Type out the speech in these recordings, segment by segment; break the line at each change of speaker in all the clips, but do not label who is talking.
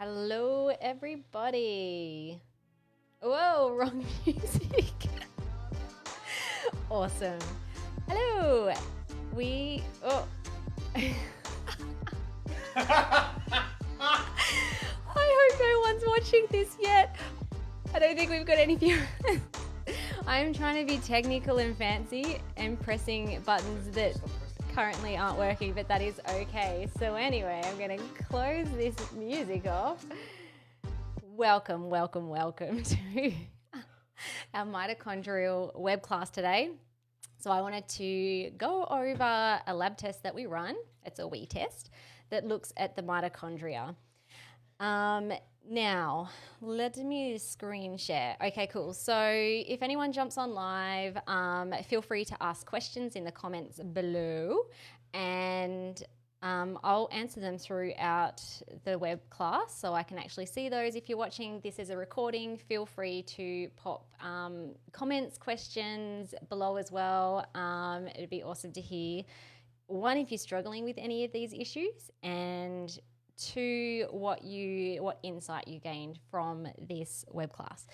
Hello, everybody. Whoa, wrong music. Awesome. Hello. I hope no one's watching this yet. I don't think we've got any viewers. I'm trying to be technical and fancy and pressing buttons that currently aren't working, but that is okay. So anyway, I'm going to close this music off. Welcome to our mitochondrial web class today. So I wanted to go over a lab test that we run. It's a wee test that looks at the mitochondria. Now, let me screen share. Okay, cool. So if anyone jumps on live, feel free to ask questions in the comments below, and I'll answer them throughout the web class so I can actually see those. If you're watching this as a recording, feel free to pop comments, questions below as well. It'd be awesome to hear, one, if you're struggling with any of these issues, and two, what insight you gained from this web class.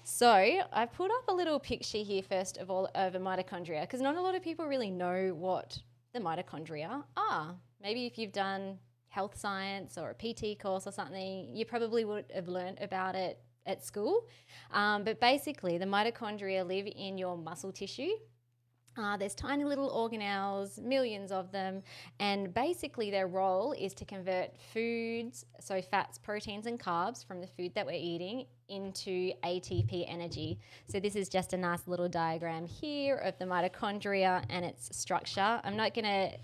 So I've put up a little picture here first of all of a mitochondria, because not a lot of people really know what the mitochondria are. Maybe if you've done health science or a PT course or something, you probably would have learned about it at school. But basically the mitochondria live in your muscle tissue. There's tiny little organelles, millions of them, and basically their role is to convert foods, so fats, proteins and carbs from the food that we're eating, into ATP energy. So this is just a nice little diagram here of the mitochondria and its structure.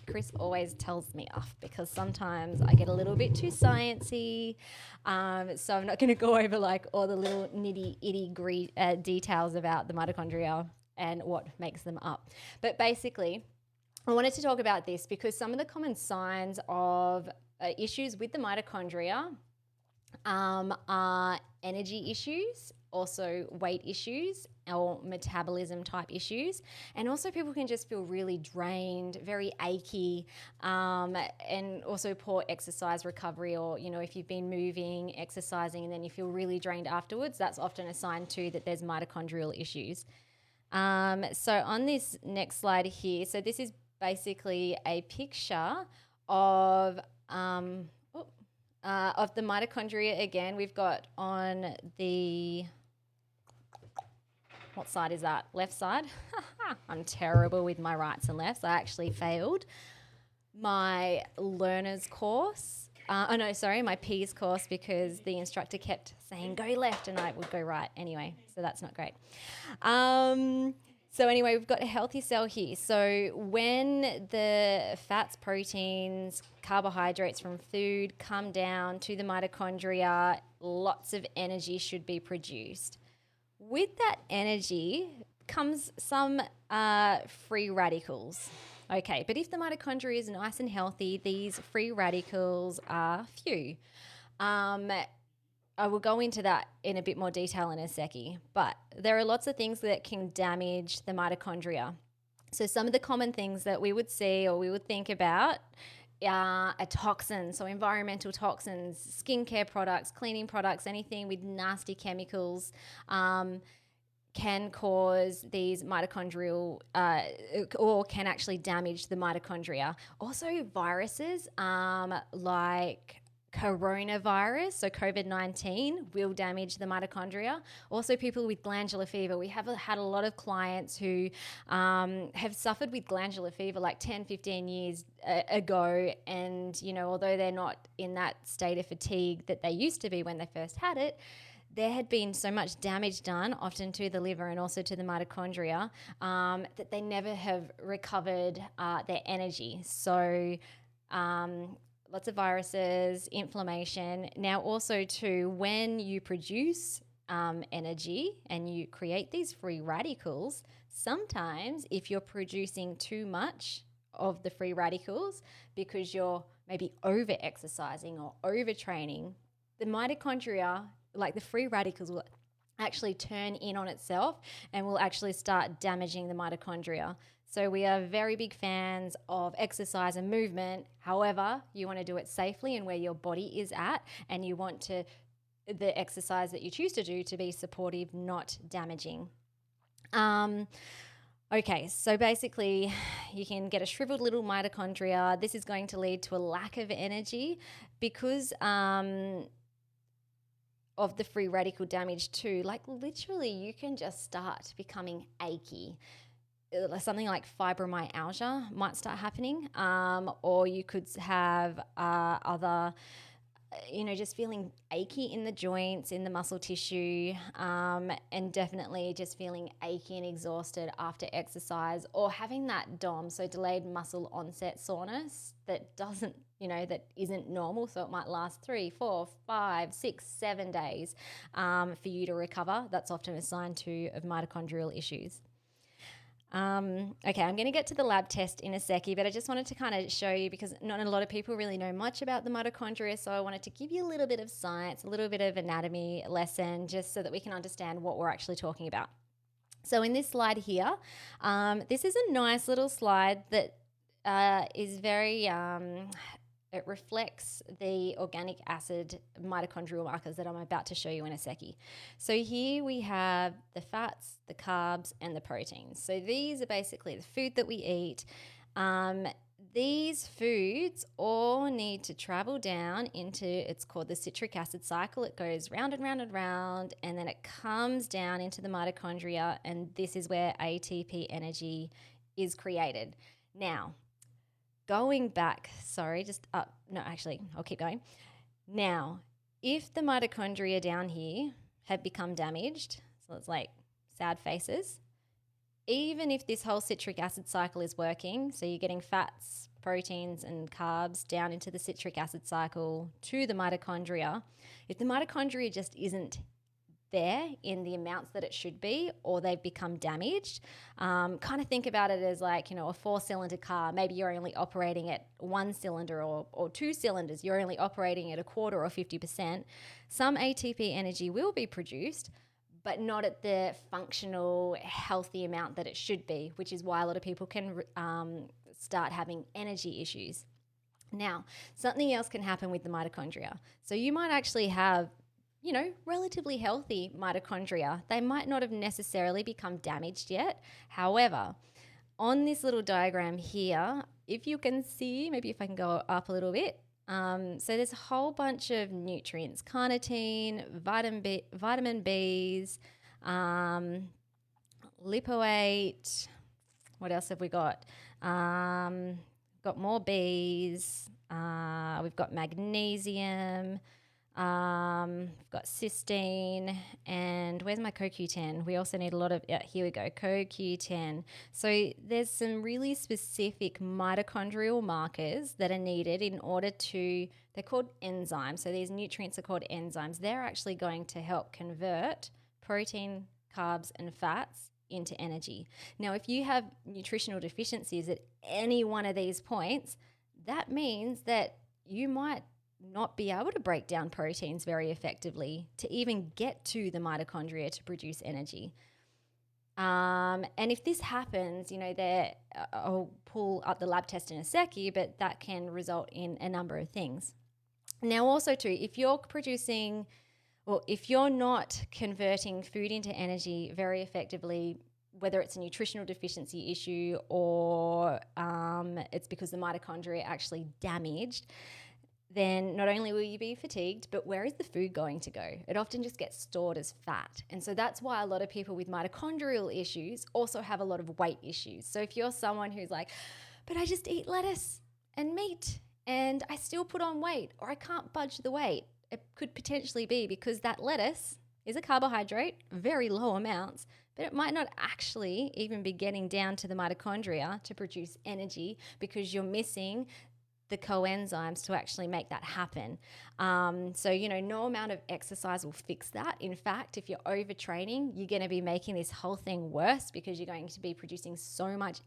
Chris always tells me off because sometimes I get a little bit too sciencey, so I'm not going to go over like all the little nitty-gritty details about the mitochondria and what makes them up. But basically, I wanted to talk about this because some of the common signs of issues with the mitochondria are energy issues, also weight issues or metabolism type issues. And also people can just feel really drained, very achy, and also poor exercise recovery, or, you know, if you've been moving, exercising, and then you feel really drained afterwards, that's often a sign too that there's mitochondrial issues. So on this next slide here, so this is basically a picture of the mitochondria. Again, we've got on the, what side is that? Left side? I'm terrible with my rights and lefts. I actually failed my learner's course. My P's course, because the instructor kept saying go left and I would go right anyway. So that's not great. So anyway, we've got a healthy cell here. So when the fats, proteins, carbohydrates from food come down to the mitochondria, lots of energy should be produced. With that energy comes some free radicals. Okay, but if the mitochondria is nice and healthy, these free radicals are few. I will go into that in a bit more detail in a secchi, but there are lots of things that can damage the mitochondria. So some of the common things that we would see or we would think about are toxins, so environmental toxins, skincare products, cleaning products, anything with nasty chemicals, can cause these mitochondrial or can actually damage the mitochondria. Also viruses like coronavirus, so COVID-19, will damage the mitochondria. Also people with glandular fever. We have had a lot of clients who have suffered with glandular fever like 10, 15 years ago, and, you know, although they're not in that state of fatigue that they used to be when they first had it, there had been so much damage done, often to the liver and also to the mitochondria, that they never have recovered their energy. So lots of viruses, inflammation. Now also too, when you produce energy and you create these free radicals, sometimes if you're producing too much of the free radicals because you're maybe over-exercising or overtraining, the mitochondria, like the free radicals, will actually turn in on itself and will actually start damaging the mitochondria. So we are very big fans of exercise and movement. However, you want to do it safely and where your body is at, and you want the exercise that you choose to do to be supportive, not damaging. Okay, so basically you can get a shriveled little mitochondria. This is going to lead to a lack of energy because of the free radical damage too. Like literally you can just start becoming achy. Something like fibromyalgia might start happening, or you could have other just feeling achy in the joints, in the muscle tissue, and definitely just feeling achy and exhausted after exercise, or having that DOM, so delayed muscle onset soreness that that isn't normal. So it might last 3, 4, 5, 6, 7 days for you to recover. That's often a sign too of mitochondrial issues. Okay, I'm going to get to the lab test in a seckie, but I just wanted to kind of show you, because not a lot of people really know much about the mitochondria, so I wanted to give you a little bit of science, a little bit of anatomy lesson, just so that we can understand what we're actually talking about. So in this slide here, this is a nice little slide that is very... it reflects the organic acid mitochondrial markers that I'm about to show you in a seckie. So here we have the fats, the carbs, and the proteins. So these are basically the food that we eat. These foods all need to travel down into, it's called the citric acid cycle. It goes round and round and round, and then it comes down into the mitochondria, and this is where ATP energy is created. Now, going back, I'll keep going. Now, if the mitochondria down here have become damaged, so it's like sad faces, even if this whole citric acid cycle is working, so you're getting fats, proteins, and carbs down into the citric acid cycle to the mitochondria, if the mitochondria just isn't there in the amounts that it should be, or they've become damaged, kind of think about it as like, a 4-cylinder car. Maybe you're only operating at 1 cylinder or 2 cylinders. You're only operating at a quarter or 50%. Some ATP energy will be produced, but not at the functional, healthy amount that it should be, which is why a lot of people can start having energy issues. Now, something else can happen with the mitochondria. So you might actually have relatively healthy mitochondria. They might not have necessarily become damaged yet. However, on this little diagram here, if you can see, maybe if I can go up a little bit, so there's a whole bunch of nutrients, carnitine, vitamin Bs, lipoate. What else have we got? Got more Bs. We've got magnesium. We've got cysteine, and where's my CoQ10? We also need a lot of, here we go, CoQ10. So there's some really specific mitochondrial markers that are needed in order to, they're called enzymes. So these nutrients are called enzymes. They're actually going to help convert protein, carbs, and fats into energy. Now, if you have nutritional deficiencies at any one of these points, that means that you might not be able to break down proteins very effectively to even get to the mitochondria to produce energy. And if this happens, I'll pull up the lab test in a seckie, but that can result in a number of things. Now also too, if you're not converting food into energy very effectively, whether it's a nutritional deficiency issue or it's because the mitochondria are actually damaged, then not only will you be fatigued, but where is the food going to go? It often just gets stored as fat. And so that's why a lot of people with mitochondrial issues also have a lot of weight issues. So if you're someone who's like, but I just eat lettuce and meat and I still put on weight, or I can't budge the weight, it could potentially be because that lettuce is a carbohydrate, very low amounts, but it might not actually even be getting down to the mitochondria to produce energy because you're missing the coenzymes to actually make that happen. So, no amount of exercise will fix that. In fact, if you're overtraining, you're going to be making this whole thing worse because you're going to be producing so much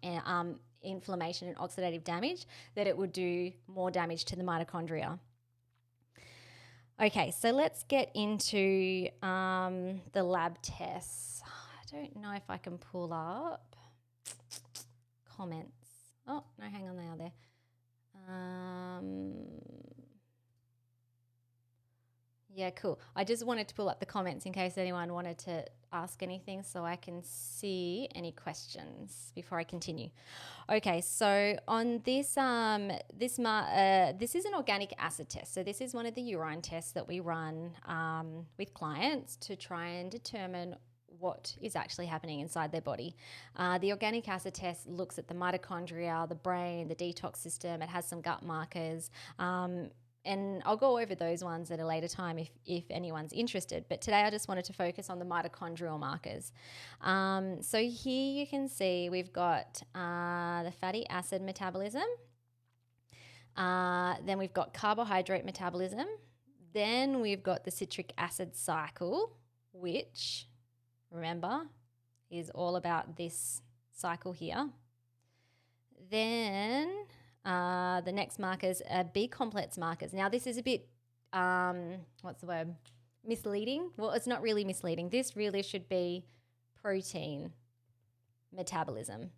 inflammation and oxidative damage that it would do more damage to the mitochondria. Okay, so let's get into the lab tests. I don't know if I can pull up comments. Oh, no, hang on, they are there. Yeah, cool. I just wanted to pull up the comments in case anyone wanted to ask anything so I can see any questions before I continue. Okay, so on this, this is an organic acid test. So this is one of the urine tests that we run with clients to try and determine what is actually happening inside their body. The organic acid test looks at the mitochondria, the brain, the detox system. It has some gut markers. And I'll go over those ones at a later time if anyone's interested. But today I just wanted to focus on the mitochondrial markers. So here you can see we've got the fatty acid metabolism. Then we've got carbohydrate metabolism. Then we've got the citric acid cycle, which, remember, is all about this cycle here. Then the next markers are B-complex markers. Now, this is a bit, misleading. Well, it's not really misleading. This really should be protein metabolism.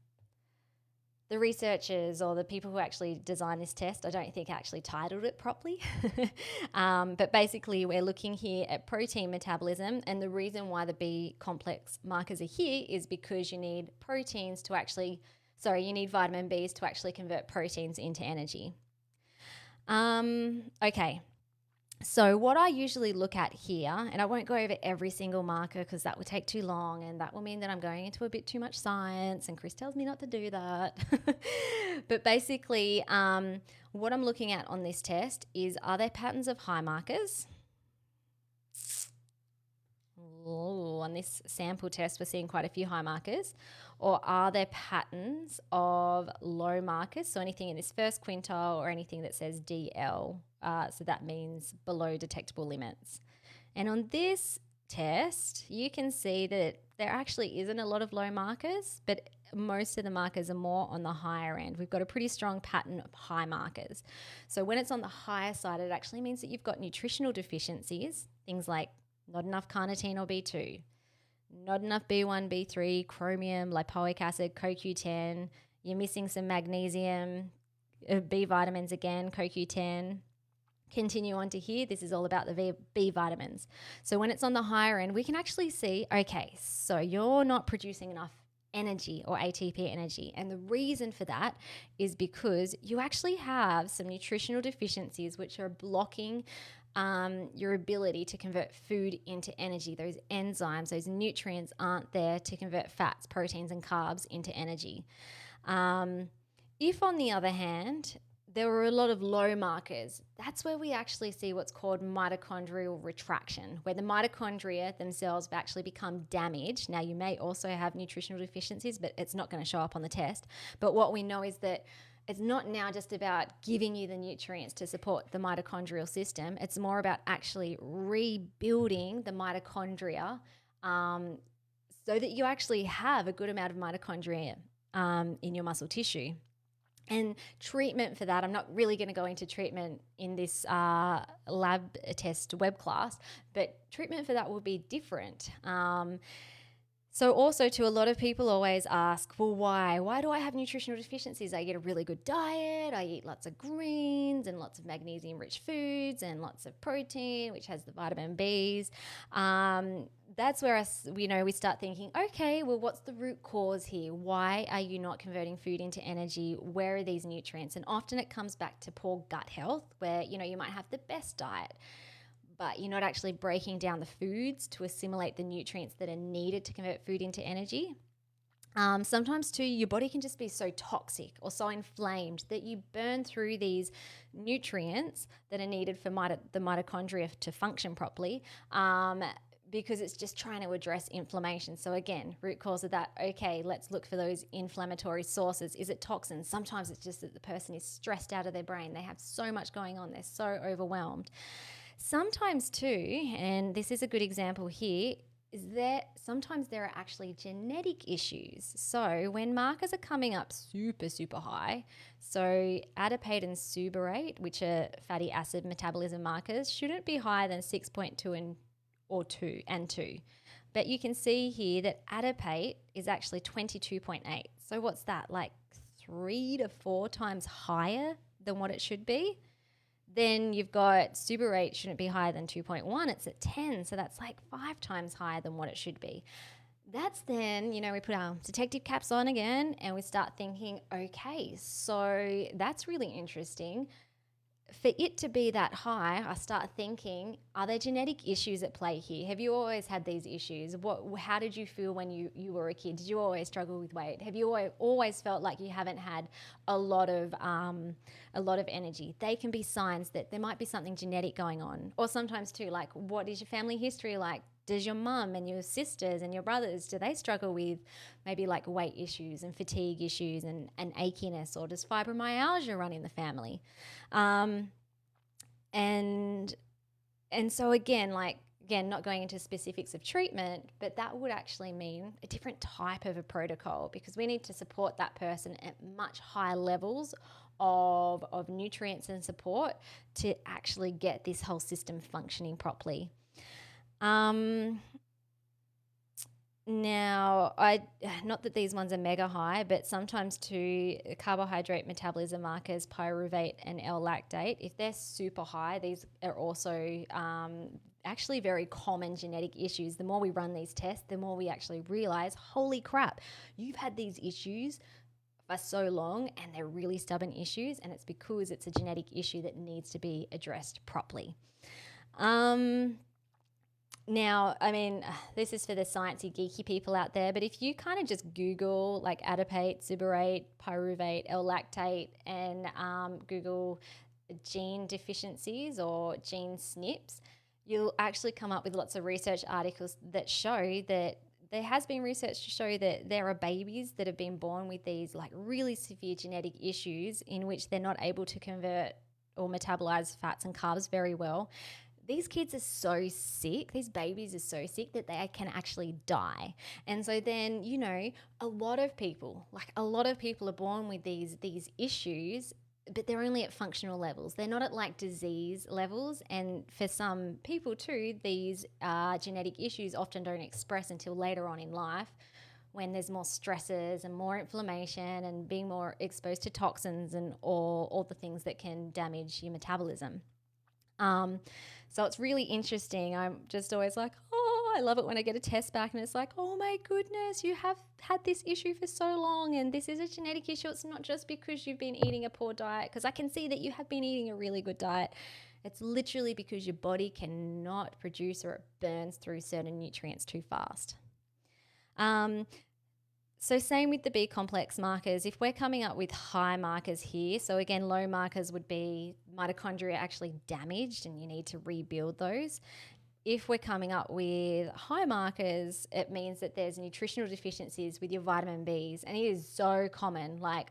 The researchers or the people who actually designed this test, I don't think actually titled it properly. But basically, we're looking here at protein metabolism. And the reason why the B-complex markers are here is because you need proteins to actually you need vitamin Bs to actually convert proteins into energy. Okay, so what I usually look at here, and I won't go over every single marker because that would take too long and that will mean that I'm going into a bit too much science, and Chris tells me not to do that. But basically, what I'm looking at on this test is, are there patterns of high markers? On this sample test, we're seeing quite a few high markers. Or are there patterns of low markers? So anything in this first quintile or anything that says DL. So that means below detectable limits. And on this test, you can see that there actually isn't a lot of low markers, but most of the markers are more on the higher end. We've got a pretty strong pattern of high markers. So when it's on the higher side, it actually means that you've got nutritional deficiencies, things like not enough carnitine or B2, not enough B1, B3, chromium, lipoic acid, CoQ10. You're missing some magnesium, B vitamins again, CoQ10. Continue on to here. This is all about the B vitamins. So when it's on the higher end, we can actually see, okay, so you're not producing enough energy or ATP energy. And the reason for that is because you actually have some nutritional deficiencies which are blocking your ability to convert food into energy. Those enzymes, those nutrients aren't there to convert fats, proteins, and carbs into energy. If, on the other hand, there were a lot of low markers, that's where we actually see what's called mitochondrial retraction, where the mitochondria themselves have actually become damaged. Now, you may also have nutritional deficiencies, but it's not going to show up on the test. But what we know is that it's not now just about giving you the nutrients to support the mitochondrial system. It's more about actually rebuilding the mitochondria so that you actually have a good amount of mitochondria in your muscle tissue. And treatment for that, I'm not really going to go into treatment in this lab test web class, but treatment for that will be different. So also, to a lot of people always ask, well, why? Why do I have nutritional deficiencies? I eat a really good diet. I eat lots of greens and lots of magnesium-rich foods and lots of protein, which has the vitamin Bs. That's where we start thinking, okay, well, what's the root cause here? Why are you not converting food into energy? Where are these nutrients? And often it comes back to poor gut health, where, you might have the best diet, but you're not actually breaking down the foods to assimilate the nutrients that are needed to convert food into energy. Sometimes too, your body can just be so toxic or so inflamed that you burn through these nutrients that are needed for the mitochondria to function properly, because it's just trying to address inflammation. So again, root cause of that, okay, let's look for those inflammatory sources. Is it toxins? Sometimes it's just that the person is stressed out of their brain. They have so much going on. They're so overwhelmed. Sometimes too, and this is a good example here, is that sometimes there are actually genetic issues. So when markers are coming up super, super high, so adipate and suberate, which are fatty acid metabolism markers, shouldn't be higher than 6.2 or 2. But you can see here that adipate is actually 22.8. So what's that? Like 3 to 4 times higher than what it should be. Then you've got superate shouldn't be higher than 2.1. It's at 10. So that's like 5 times higher than what it should be. That's then, we put our detective caps on again and we start thinking, okay, so that's really interesting. For it to be that high, I start thinking, are there genetic issues at play here? Have you always had these issues? How did you feel when you were a kid? Did you always struggle with weight? Have you always felt like you haven't had a lot of energy? They can be signs that there might be something genetic going on. Or sometimes too, like, what is your family history like? Does your mum and your sisters and your brothers, do they struggle with maybe like weight issues and fatigue issues and achy-ness, or does fibromyalgia run in the family? And so again, not going into specifics of treatment, but that would actually mean a different type of a protocol, because we need to support that person at much higher levels of nutrients and support to actually get this whole system functioning properly. Now, not that these ones are mega high, but sometimes too, carbohydrate metabolism markers, pyruvate and L-lactate, if they're super high, these are also actually very common genetic issues. The more we run these tests, the more we actually realize, holy crap, you've had these issues for so long and they're really stubborn issues, and it's because it's a genetic issue that needs to be addressed properly. Now, I mean, this is for the sciencey, geeky people out there, but if you kind of just Google like adipate, superate, pyruvate, L-lactate, and Google gene deficiencies or gene SNPs, you'll actually come up with lots of research articles that show that there has been research to show that there are babies that have been born with these like really severe genetic issues in which they're not able to convert or metabolize fats and carbs very well. These kids are so sick, these babies are so sick that they can actually die. And so then, a lot of people are born with these issues, but they're only at functional levels. They're not at like disease levels. And for some people too, these genetic issues often don't express until later on in life, when there's more stresses and more inflammation and being more exposed to toxins and all the things that can damage your metabolism. So it's really interesting. I'm just always like, I love it when I get a test back and it's like, oh my goodness, you have had this issue for so long and this is a genetic issue. It's not just because you've been eating a poor diet, because I can see that you have been eating a really good diet. It's literally because your body cannot produce or it burns through certain nutrients too fast. So same with the B complex markers. If we're coming up with high markers here, so again, low markers would be mitochondria actually damaged and you need to rebuild those. If we're coming up with high markers, it means that there's nutritional deficiencies with your vitamin Bs. And it is so common, like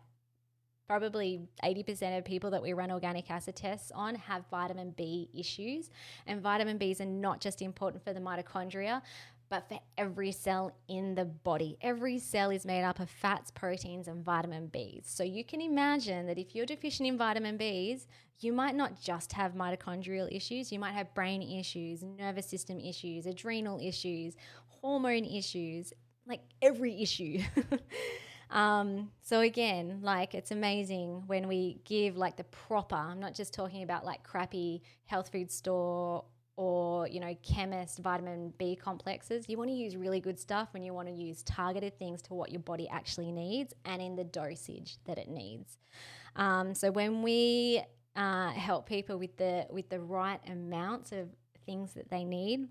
probably 80% of people that we run organic acid tests on have vitamin B issues. And vitamin Bs are not just important for the mitochondria, but for every cell in the body. Every cell is made up of fats, proteins, and vitamin Bs. So you can imagine that if you're deficient in vitamin Bs, you might not just have mitochondrial issues. You might have brain issues, nervous system issues, adrenal issues, hormone issues, like every issue. So again, like it's amazing when we give like the proper, I'm not just talking about like crappy health food store or, chemist vitamin B complexes. You want to use really good stuff when you want to use targeted things to what your body actually needs and in the dosage that it needs. So when we help people with the right amounts of things that they need,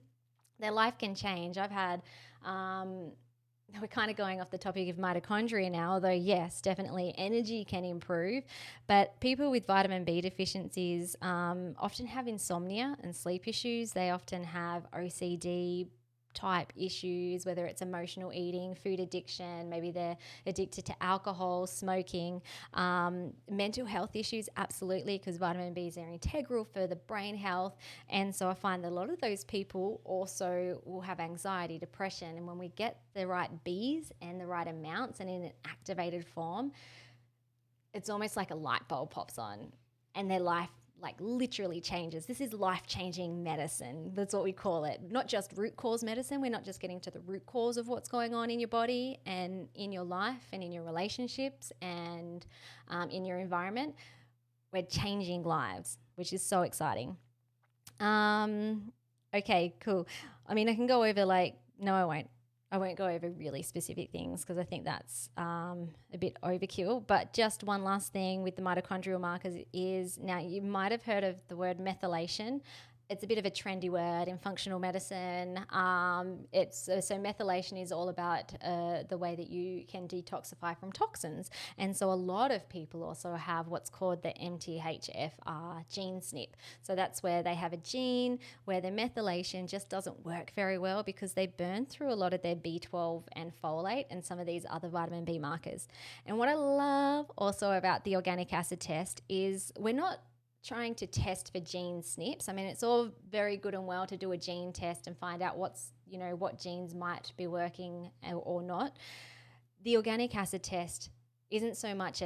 their life can change. I've had we're kind of going off the topic of mitochondria now, although yes, definitely energy can improve. But people with vitamin B deficiencies often have insomnia and sleep issues. They often have OCD type issues, whether it's emotional eating, food addiction, maybe they're addicted to alcohol, smoking, mental health issues, absolutely, because vitamin Bs are integral for the brain health. And so I find that a lot of those people also will have anxiety, depression. And when we get the right Bs and the right amounts and in an activated form, it's almost like a light bulb pops on and their life like literally changes. This is life-changing medicine. That's what we call it. Not just root cause medicine. We're not just getting to the root cause of what's going on in your body and in your life and in your relationships and in your environment. We're changing lives, which is so exciting. Okay, cool. I mean, I can go over no, I won't. I won't go over really specific things because I think that's a bit overkill. But just one last thing with the mitochondrial markers is, now you might have heard of the word methylation. It's a bit of a trendy word in functional medicine. So methylation is all about the way that you can detoxify from toxins. And so a lot of people also have what's called the MTHFR gene SNP. So that's where they have a gene where the methylation just doesn't work very well because they burn through a lot of their B12 and folate and some of these other vitamin B markers. And what I love also about the organic acid test is we're not trying to test for gene SNPs. I mean, it's all very good and well to do a gene test and find out what genes might be working or not. The organic acid test isn't so much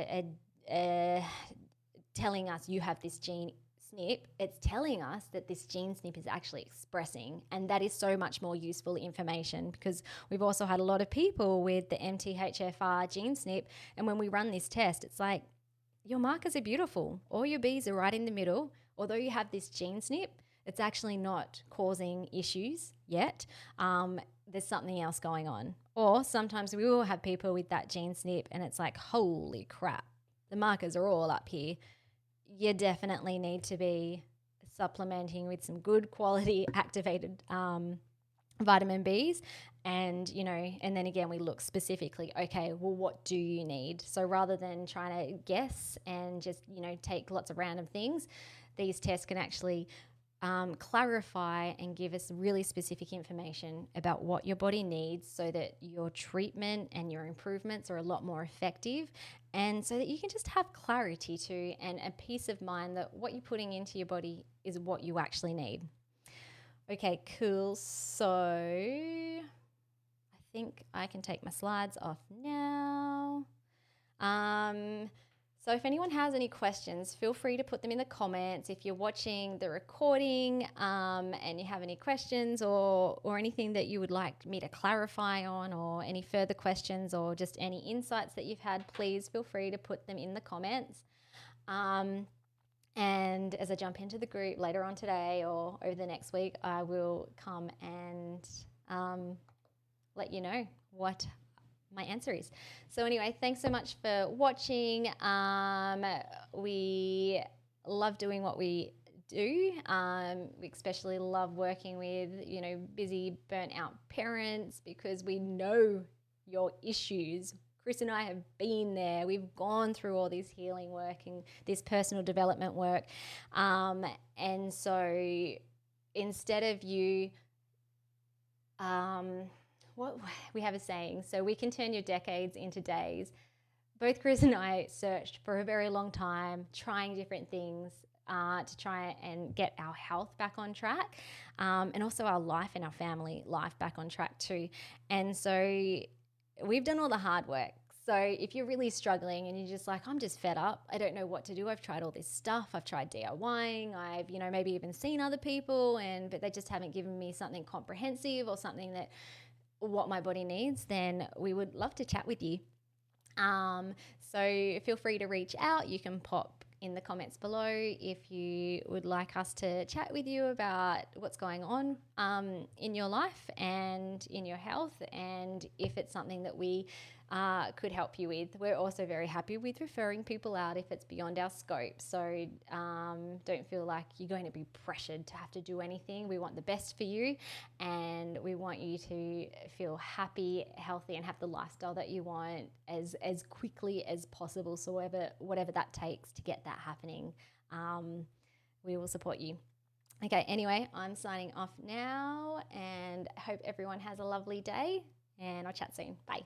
telling us you have this gene SNP. It's telling us that this gene SNP is actually expressing, and that is so much more useful information because we've also had a lot of people with the MTHFR gene SNP, and when we run this test, it's like, your markers are beautiful. All your Bs are right in the middle. Although you have this gene SNP, it's actually not causing issues yet. There's something else going on. Or sometimes we will have people with that gene SNP and it's like, holy crap, the markers are all up here. You definitely need to be supplementing with some good quality activated vitamin Bs. And, and then again, we look specifically, okay, well, what do you need? So rather than trying to guess and just, take lots of random things, these tests can actually clarify and give us really specific information about what your body needs so that your treatment and your improvements are a lot more effective, and so that you can just have clarity too and a peace of mind that what you're putting into your body is what you actually need. Okay, cool. So I think I can take my slides off now. So if anyone has any questions, feel free to put them in the comments. If you're watching the recording and you have any questions or anything that you would like me to clarify on, or any further questions or just any insights that you've had, please feel free to put them in the comments. And as I jump into the group later on today or over the next week, I will come and let you know what my answer is. So anyway, thanks so much for watching. We love doing what we do. We especially love working with, busy, burnt out parents because we know your issues. Chris and I have been there. We've gone through all this healing work and this personal development work. And so instead of you, what we have a saying, so we can turn your decades into days. Both Chris and I searched for a very long time, trying different things to try and get our health back on track, and also our life and our family life back on track too. And so we've done all the hard work. So if you're really struggling and you're just like, I'm just fed up, I don't know what to do. I've tried all this stuff. I've tried DIYing. I've, maybe even seen other people but they just haven't given me something comprehensive or something that what my body needs, then we would love to chat with you. So feel free to reach out. You can pop in the comments below if you would like us to chat with you about what's going on in your life and in your health, and if it's something that we could help you with. We're also very happy with referring people out if it's beyond our scope. So don't feel like you're going to be pressured to have to do anything. We want the best for you, and we want you to feel happy, healthy, and have the lifestyle that you want as quickly as possible. So whatever that takes to get that happening, we will support you. Okay, anyway, I'm signing off now, and hope everyone has a lovely day, and I'll chat soon. Bye.